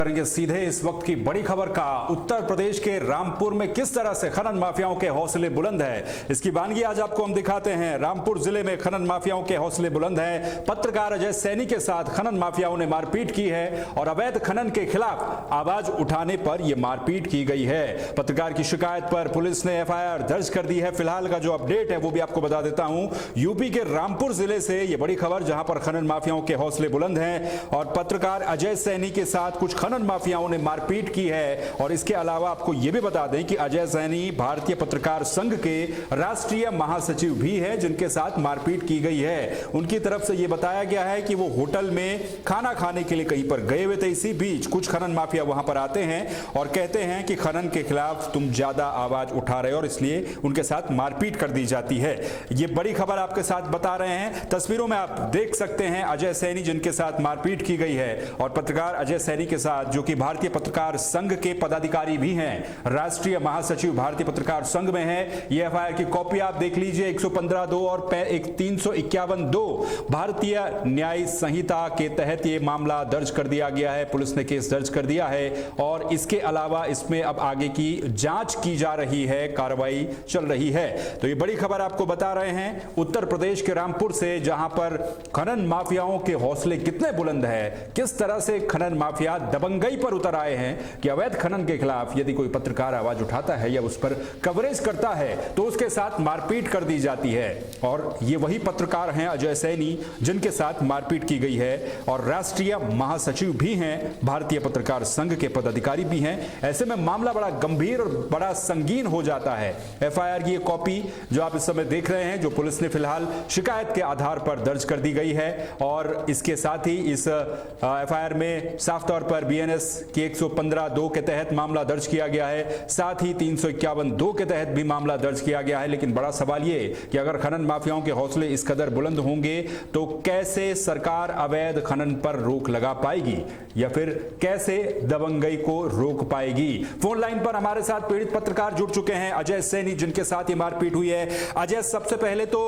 करेंगे सीधे इस वक्त की बड़ी खबर का। उत्तर प्रदेश के रामपुर में किस तरह से खनन माफियाओं के हौसले बुलंद है, इसकी वानगी आज आपको हम दिखाते हैं। रामपुर जिले में खनन माफियाओं के हौसले बुलंद हैं। पत्रकार अजय सैनी के साथ खनन माफियाओं ने मारपीट की है और अवैध खनन के खिलाफ आवाज उठाने पर यह मारपीट की गई है। पत्रकार की शिकायत पर पुलिस ने एफआईआर दर्ज कर दी है। फिलहाल का जो अपडेट है वो भी आपको बता देता हूं। यूपी के रामपुर जिले से यह बड़ी खबर, जहां पर खनन माफियाओं के हौसले बुलंद हैं और पत्रकार अजय सैनी के साथ कुछ खनन माफियाओं ने मारपीट की है। और इसके अलावा आपको यह भी बता दें कि अजय सैनी भारतीय पत्रकार संघ के राष्ट्रीय महासचिव भी हैं, जिनके साथ मारपीट की गई है। उनकी तरफ से यह बताया गया है कि वो होटल में खाना खाने के लिए कहीं पर गए हुए थे। इसी बीच कुछ खनन माफिया वहां पर आते हैं और कहते हैं कि खनन के खिलाफ तुम ज्यादा आवाज उठा रहे हो और इसलिए उनके साथ मारपीट कर दी जाती है। यह बड़ी खबर आपके साथ बता रहे हैं। तस्वीरों में आप देख सकते हैं अजय सैनी जिनके साथ मारपीट की गई है और पत्रकार अजय सैनी के साथ, जो कि भारतीय पत्रकार संघ के पदाधिकारी भी हैं, राष्ट्रीय महासचिव भारतीय पत्रकार संघ में है। ये एफआईआर की कॉपी आप देख लीजिए। 115(2) और 351(2) भारतीय न्याय संहिता के तहत ये मामला दर्ज कर दिया गया है। पुलिस ने केस दर्ज कर दिया है और इसके अलावा इसमें अब आगे की जांच की जा रही है, कार्रवाई चल रही है। तो ये बड़ी खबर आपको बता रहे हैं उत्तर प्रदेश के रामपुर से, जहां पर खनन माफियाओं के हौसले कितने बुलंद है, किस तरह से खनन माफिया दबंगई पर उतर आए हैं कि अवैध खनन के खिलाफ यदि कोई पत्रकार आवाज उठाता है या उस पर कवरेज करता है तो उसके साथ मारपीट कर दी जाती है। और ये वही पत्रकार हैं अजय सैनी जिनके साथ मारपीट की गई है और राष्ट्रीय महासचिव भी हैं, भारतीय पत्रकार संघ के पदाधिकारी भी हैं। ऐसे में मामला बड़ा गंभीर और बड़ा संगीन हो जाता है। एफआईआर की कॉपी जो आप इस समय देख रहे हैं, जो पुलिस ने फिलहाल शिकायत के आधार पर दर्ज कर दी गई है और इसके साथ ही इस एफआईआर में साफ तौर पर बीएनएस के 115(2) के तहत मामला दर्ज किया गया है, साथ ही 351(2) के तहत भी मामला दर्ज किया गया है। लेकिन बड़ा सवाल ये कि अगर खनन माफियाओं के हौसले इस कदर बुलंद होंगे तो कैसे सरकार अवैध खनन पर रोक लगा पाएगी या फिर कैसे दबंगई को रोक पाएगी। फोन लाइन पर हमारे साथ पीड़ित पत्रकार जुड़ चुके हैं, अजय सैनी, जिनके साथ ये मारपीट हुई है। अजय, सबसे पहले तो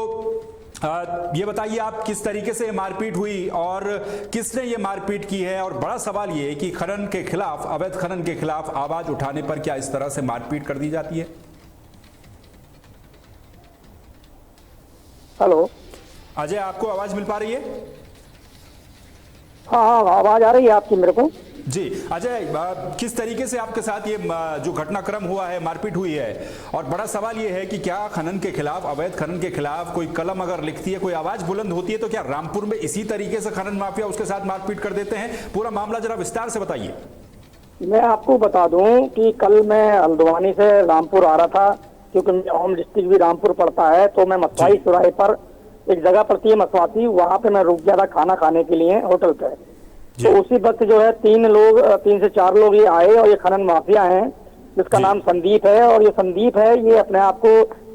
ये बताइए आप किस तरीके से मारपीट हुई और किसने ये मारपीट की है। और बड़ा सवाल ये है कि खनन के खिलाफ, अवैध खनन के खिलाफ आवाज उठाने पर क्या इस तरह से मारपीट कर दी जाती है? हेलो अजय, आपको आवाज मिल पा रही है? हाँ, आवाज आ रही है आपकी मेरे को जी। अजय, किस तरीके से आपके साथ ये जो घटनाक्रम हुआ है, मारपीट हुई है, और बड़ा सवाल ये है कि क्या खनन के खिलाफ, अवैध खनन के खिलाफ कोई कलम अगर लिखती है, कोई आवाज बुलंद होती है, तो क्या रामपुर में इसी तरीके से खनन माफिया उसके साथ मारपीट कर देते हैं? पूरा मामला जरा विस्तार से बताइए। मैं आपको बता दूं कि कल मैं हल्द्वानी से रामपुर आ रहा था, क्योंकि मेरा होम डिस्ट्रिक्ट भी रामपुर पड़ता है। तो मैं मसवाई चौराहे पर एक जगह पड़ती है मसवाती, वहां पे मैं रुक गया था खाना खाने के लिए होटल पे। तो उसी वक्त जो है 3 से 4 लोग ये आए और ये खनन माफिया हैं, जिसका नाम संदीप है। और ये संदीप है, ये अपने आप को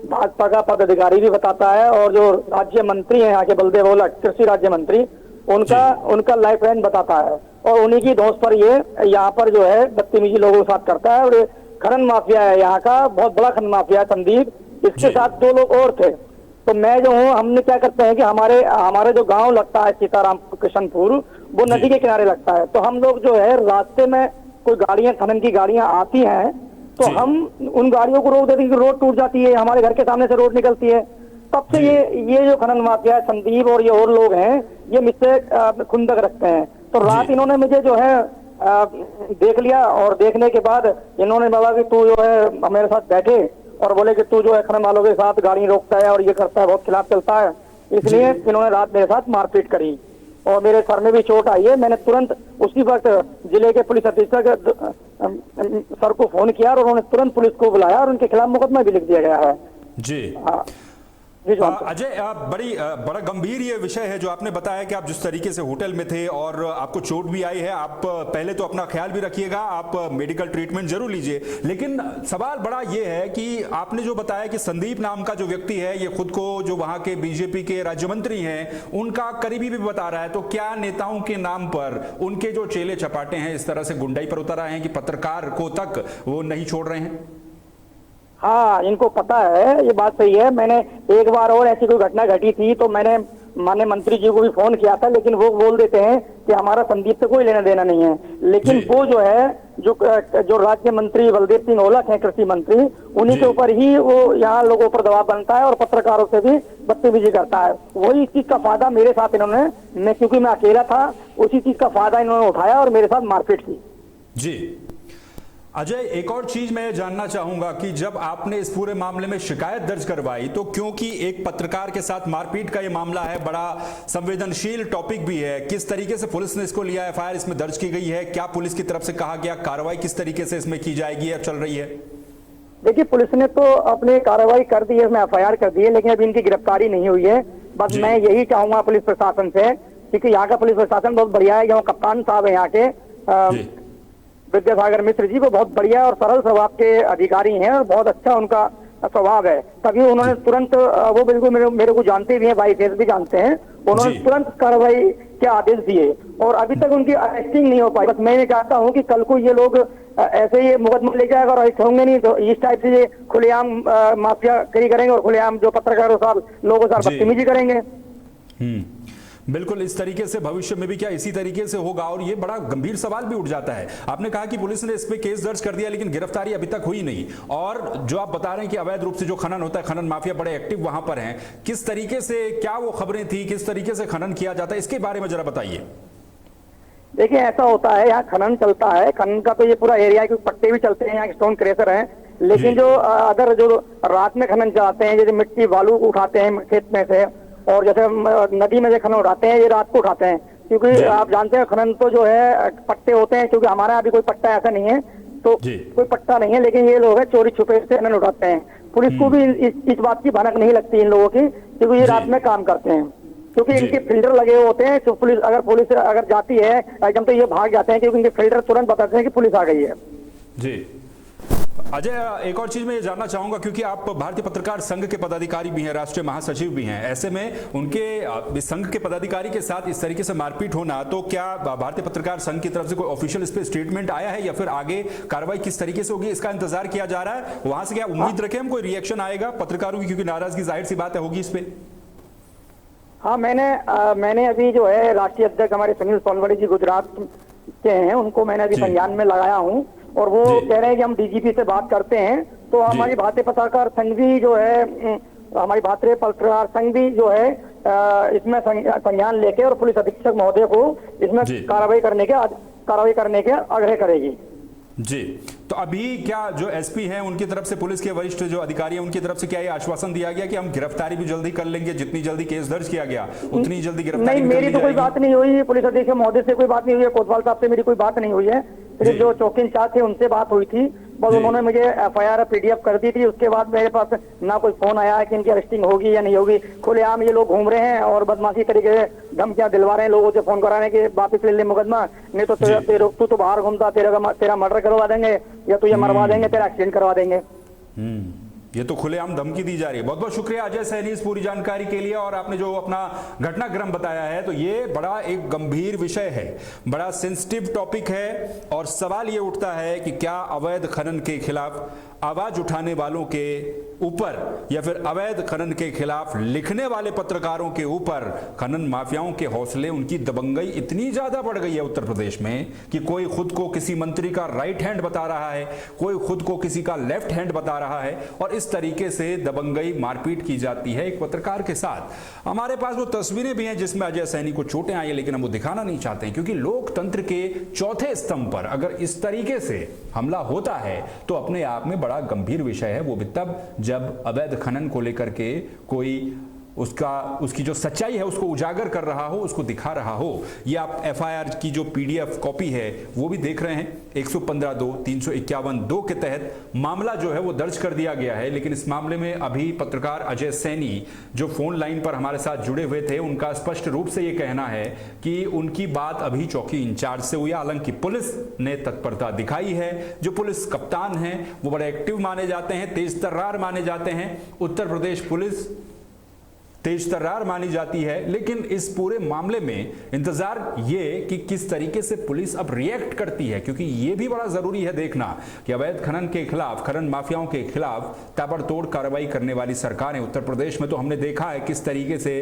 भाजपा का पदाधिकारी भी बताता है और जो राज्य मंत्री हैं यहाँ के बलदेव ओला, कृषि राज्य मंत्री, उनका लाइफ लाइन बताता है। और उन्हीं की धौंस पर ये यहाँ पर जो है बदतमीजी लोगों के साथ करता है। और ये खनन माफिया है, यहाँ का बहुत बड़ा खनन माफिया है संदीप। इसके साथ 2 लोग और थे। तो मैं जो हूँ, हमने क्या करते हैं कि हमारे जो गांव लगता है सीताराम किशनपुर, वो नदी के किनारे लगता है। तो हम लोग जो है रास्ते में कोई गाड़ियां, खनन की गाड़ियां आती हैं, तो हम उन गाड़ियों को रोक देते हैं कि रोड टूट जाती है, हमारे घर के सामने से रोड निकलती है। तब से ये जो खनन माफिया है संदीप और ये और लोग हैं, ये मुझसे खुंदक रखते हैं। तो रात इन्होंने मुझे जो है देख लिया और देखने के बाद इन्होंने बोला कि तू जो है मेरे साथ बैठे और बोले कि तू जो है खनन वालों के साथ गाड़ी रोकता है और ये करता है, बहुत खिलाफ चलता है। इसलिए इन्होंने रात मेरे साथ मारपीट करी और मेरे सर में भी चोट आई है। मैंने तुरंत उसी वक्त जिले के पुलिस अधीक्षक सर को फोन किया और उन्होंने तुरंत पुलिस को बुलाया और उनके खिलाफ मुकदमा भी लिख दिया गया है। जी। अजय, बड़ा गंभीर ये विषय है जो आपने बताया कि आप जिस तरीके से होटल में थे और आपको चोट भी आई है। आप पहले तो अपना ख्याल भी रखिएगा, आप मेडिकल ट्रीटमेंट जरूर लीजिए। लेकिन सवाल बड़ा ये है कि आपने जो बताया कि संदीप नाम का जो व्यक्ति है, ये खुद को जो वहां के बीजेपी के राज्य मंत्री हैं उनका करीबी भी बता रहा है। तो क्या नेताओं के नाम पर उनके जो चेले चपाटे हैं इस तरह से गुंडाई पर उतर आए हैं कि पत्रकार को तक वो नहीं छोड़ रहे हैं? हाँ, इनको पता है, ये बात सही है। मैंने एक बार और ऐसी कोई घटना घटी थी तो मैंने माननीय मंत्री जी को भी फोन किया था, लेकिन वो बोल देते हैं कि हमारा संदीप से कोई लेना देना नहीं है। लेकिन जी। वो जो है जो राज्य मंत्री बलदेव सिंह औलख है, कृषि मंत्री, उन्हीं जी। के ऊपर ही वो यहाँ लोगों पर दबाव बनता है और पत्रकारों से भी बदतमीजी करता है। वही चीज का फायदा मेरे साथ इन्होंने, मैं क्योंकि मैं अकेला था, उसी चीज का फायदा इन्होंने उठाया और मेरे साथ मारपीट की। जी अजय, एक और चीज मैं जानना चाहूंगा कि जब आपने इस पूरे मामले में शिकायत दर्ज करवाई, तो क्योंकि एक पत्रकार के साथ मारपीट का ये मामला है, बड़ा संवेदनशील टॉपिक भी है, किस तरीके से पुलिस ने इसको लिया, एफआईआर इसमें दर्ज की गई है, क्या पुलिस की तरफ से कहा गया कार्रवाई किस तरीके से इसमें की जाएगी या चल रही है? देखिए, पुलिस ने तो अपनी कार्रवाई कर दी है, इसमें एफआईआर कर दी है, लेकिन अभी इनकी गिरफ्तारी नहीं हुई है। बस मैं यही चाहूंगा पुलिस प्रशासन से, क्योंकि यहाँ का पुलिस प्रशासन बहुत बढ़िया है। यहाँ कप्तान साहब है यहाँ के विद्यासागर मिश्र जी, वो बहुत बढ़िया और सरल स्वभाव के अधिकारी हैं और बहुत अच्छा उनका स्वभाव है। तभी उन्होंने तुरंत, वो बिल्कुल मेरे को जानते भी हैं, भाई फेस भी जानते हैं, उन्होंने तुरंत कार्रवाई के आदेश दिए और अभी तक उनकी अरेस्टिंग नहीं हो पाई। बस मैं ये चाहता हूँ कि कल को ये लोग ऐसे ये मुकदमा ले जाएगा और अरेस्ट होंगे नहीं, तो इस टाइप से ये खुलेआम माफियागिरी करेंगे और खुलेआम जो पत्रकारों के साथ लोगों के साथ बदतमीजी करेंगे। बिल्कुल, इस तरीके से भविष्य में भी क्या इसी तरीके से होगा? और ये बड़ा गंभीर सवाल भी उठ जाता है। आपने कहा कि पुलिस ने इस पे केस दर्ज कर दिया, लेकिन गिरफ्तारी अभी तक हुई नहीं। और जो आप बता रहे हैं कि अवैध रूप से जो खनन होता है, खनन माफिया बड़े एक्टिव वहां पर हैं, किस तरीके से, क्या वो खबरें थी, किस तरीके से खनन किया जाता है, इसके बारे में जरा बताइए। देखिए, ऐसा होता है, यहाँ खनन चलता है, खनन का तो ये पूरा एरिया है, क्योंकि पट्टे भी चलते हैं, यहाँ स्टोन क्रेशर है। लेकिन जो अदर जो रात में खनन चलाते हैं, जैसे मिट्टी बालू उठाते हैं खेत में से, और जैसे नदी में से खनन उठाते हैं, ये रात को उठाते हैं, क्योंकि आप जानते हैं खनन तो जो है पट्टे होते हैं, क्योंकि हमारे यहाँ अभी कोई पट्टा ऐसा नहीं है, तो कोई पट्टा नहीं है, लेकिन ये लोग है चोरी छुपे से खनन उठाते हैं। पुलिस को भी इस बात की भनक नहीं लगती इन लोगों की, क्योंकि ये रात में काम करते हैं, क्योंकि इनके फिल्टर लगे हुए होते हैं। तो पुलिस अगर जाती है एकदम, तो ये भाग जाते हैं, क्योंकि इनके फिल्टर तुरंत बताते हैं कि पुलिस आ गई है। जी अजय, एक और चीज मैं ये जानना चाहूंगा, क्योंकि आप भारतीय पत्रकार संघ के पदाधिकारी भी हैं, राष्ट्रीय महासचिव भी हैं, ऐसे में उनके संघ के पदाधिकारी के साथ इस तरीके से मारपीट होना, तो क्या भारतीय पत्रकार संघ की तरफ से कोई ऑफिशियल इस पे स्टेटमेंट आया है या फिर आगे कार्रवाई किस तरीके से होगी, इसका इंतजार किया जा रहा है? वहां से क्या उम्मीद रखें हम, कोई रिएक्शन आएगा पत्रकारों की? क्योंकि नाराजगी जाहिर सी बात है होगी इस पे। हाँ, मैंने अभी जो है राष्ट्रीय अध्यक्ष हमारे सुनील सोनवड़े जी गुजरात के हैं, उनको मैंने अभी संज्ञान में लगाया हूँ, और वो कह रहे हैं कि हम डीजीपी से बात करते हैं। तो हमारी भारतीय पत्रकार संघ भी जो है, हमारी भारतीय पत्रकार संघ भी जो है इसमें संज्ञान लेके और पुलिस अधीक्षक महोदय को इसमें कार्रवाई करने के आग्रह करेगी। जी, तो अभी क्या जो एसपी हैं उनकी तरफ से, पुलिस के वरिष्ठ जो अधिकारी हैं उनकी तरफ से क्या ये आश्वासन दिया गया कि हम गिरफ्तारी भी जल्दी कर लेंगे, जितनी जल्दी केस दर्ज किया गया उतनी जल्दी गिरफ्तारी? नहीं, मेरी तो कोई बात नहीं हुई, पुलिस अधीक्षक महोदय से कोई बात नहीं हुई है, कोतवाल साहब से मेरी कोई बात नहीं हुई है, सिर्फ जो चौकी इंचार्ज थे उनसे बात हुई थी। बस उन्होंने मुझे एफआईआर पीडीएफ कर दी थी, उसके बाद मेरे पास ना कोई फोन आया है कि इनकी अरेस्टिंग होगी या नहीं होगी। खुलेआम ये लोग घूम रहे हैं और बदमाशी तरीके से धमकियां दिलवा रहे हैं लोगों से, फोन करा रहे हैं कि वापिस ले ले मुकदमा, नहीं तो तू तो बाहर घूमता, तेरा मर्डर करवा देंगे या तुझे मरवा देंगे, तेरा एक्सीडेंट करवा देंगे। ये तो खुलेआम धमकी दी जा रही है। बहुत बहुत शुक्रिया अजय सैनी इस पूरी जानकारी के लिए, और आपने जो अपना घटनाक्रम बताया है, तो ये बड़ा एक गंभीर विषय है, बड़ा सेंसिटिव टॉपिक है, और सवाल ये उठता है कि क्या अवैध खनन के खिलाफ आवाज उठाने वालों के ऊपर या फिर अवैध खनन के खिलाफ लिखने वाले पत्रकारों के ऊपर खनन माफियाओं के हौसले, उनकी दबंगई इतनी ज्यादा बढ़ गई है उत्तर प्रदेश में कि कोई खुद को किसी मंत्री का राइट हैंड बता रहा है, कोई खुद को किसी का लेफ्ट हैंड बता रहा है, और इस तरीके से दबंगई मारपीट की जाती है एक पत्रकार के साथ। हमारे पास वो तस्वीरें भी हैं जिसमें अजय सैनी को चोटें आई है, लेकिन हम वो दिखाना नहीं चाहते हैं, क्योंकि लोकतंत्र के चौथे स्तंभ पर अगर इस तरीके से हमला होता है तो अपने आप में बड़ा गंभीर विषय है। वो भी तब जब अवैध खनन को लेकर के कोई उसकी जो सच्चाई है उसको उजागर कर रहा हो, उसको दिखा रहा हो। ये आप एफआईआर की जो पीडीएफ कॉपी है वो भी देख रहे हैं। 115(2), 351(2) के तहत मामला जो है वो दर्ज कर दिया गया है, लेकिन इस मामले में अभी पत्रकार अजय सैनी जो फोन लाइन पर हमारे साथ जुड़े हुए थे, उनका स्पष्ट रूप से ये कहना है कि उनकी बात अभी चौकी इंचार्ज से हुई। हालांकि पुलिस ने तत्परता दिखाई है, जो पुलिस कप्तान हैं वो बड़े एक्टिव माने जाते हैं, तेज तर्रार माने जाते हैं। उत्तर प्रदेश पुलिस तेज तर्रार मानी जाती है, लेकिन इस पूरे मामले में इंतजार ये कि किस तरीके से पुलिस अब रिएक्ट करती है, क्योंकि ये भी बड़ा जरूरी है देखना कि अवैध खनन के खिलाफ, खनन माफियाओं के खिलाफ ताबड़तोड़ कार्रवाई करने वाली सरकारें उत्तर प्रदेश में, तो हमने देखा है किस तरीके से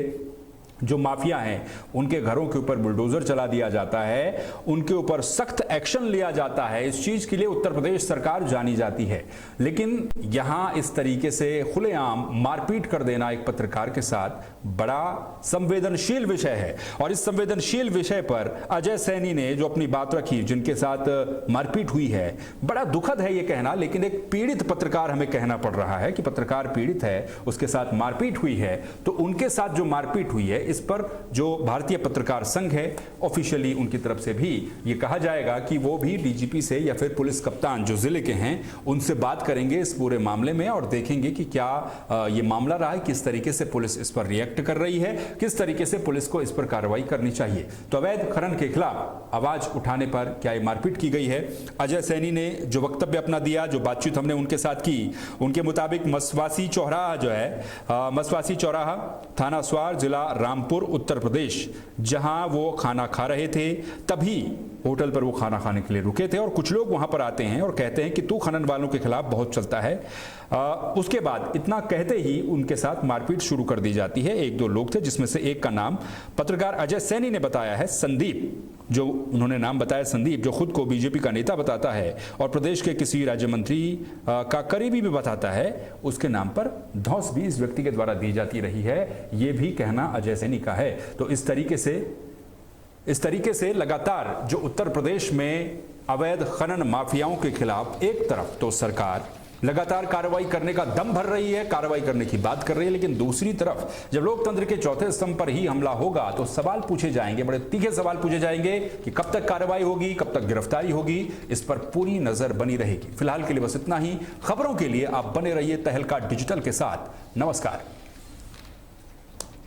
जो माफिया हैं उनके घरों के ऊपर बुलडोजर चला दिया जाता है, उनके ऊपर सख्त एक्शन लिया जाता है। इस चीज के लिए उत्तर प्रदेश सरकार जानी जाती है। लेकिन यहां इस तरीके से खुलेआम मारपीट कर देना एक पत्रकार के साथ बड़ा संवेदनशील विषय है। और इस संवेदनशील विषय पर अजय सैनी ने जो अपनी बात रखी, जिनके साथ मारपीट हुई है, बड़ा दुखद है ये कहना, लेकिन एक पीड़ित पत्रकार हमें कहना पड़ रहा है कि पत्रकार पीड़ित है, उसके साथ मारपीट हुई है। तो उनके साथ जो मारपीट हुई है, इस पर जो भारतीय पत्रकार संघ है, ऑफिशियली उनकी तरफ से भी ये कहा जाएगा कि वो भी डीजीपी से या फिर पुलिस कप्तान जो जिले के हैं उनसे बात करेंगे इस पूरे मामले में और देखेंगे कि क्या ये मामला रहा है, किस तरीके से पुलिस इस पर रिएक्ट कर रही है, किस तरीके से पुलिस को इस पर कार्रवाई करनी चाहिए। तो अवैध खनन के खिलाफ आवाज उठाने पर क्या ये मारपीट की गई है? अजय सैनी ने जो वक्तव्य अपना दिया, जो बातचीत हमने उनके साथ की, उनके मुताबिक मसवासी चौराहा जो है, मसवासी चौराहा थाना स्वार, जिला रामपुर, उत्तर प्रदेश, जहां वो खाना खा रहे थे, तभी होटल पर वो खाना खाने के लिए रुके थे और कुछ लोग वहां पर आते हैं और कहते हैं कि तू खनन वालों के खिलाफ बहुत चलता है। उसके बाद इतना कहते ही उनके साथ मारपीट शुरू कर दी जाती है। एक दो लोग थे, जिसमें से एक का नाम पत्रकार अजय सैनी ने बताया है, संदीप, जो उन्होंने नाम बताया संदीप, जो खुद को बीजेपी का नेता बताता है और प्रदेश के किसी राज्य मंत्री का करीबी भी बताता है। उसके नाम पर धौंस भी इस व्यक्ति के द्वारा दी जाती रही है, ये भी कहना अजय सैनी का है। तो इस तरीके से लगातार जो उत्तर प्रदेश में अवैध खनन माफियाओं के खिलाफ एक तरफ तो सरकार लगातार कार्रवाई करने का दम भर रही है, कार्रवाई करने की बात कर रही है, लेकिन दूसरी तरफ जब लोकतंत्र के चौथे स्तंभ पर ही हमला होगा तो सवाल पूछे जाएंगे, बड़े तीखे सवाल पूछे जाएंगे कि कब तक कार्रवाई होगी, कब तक गिरफ्तारी होगी। इस पर पूरी नजर बनी रहेगी। फिलहाल के लिए बस इतना ही। खबरों के लिए आप बने रहिए तहलका डिजिटल के साथ। नमस्कार।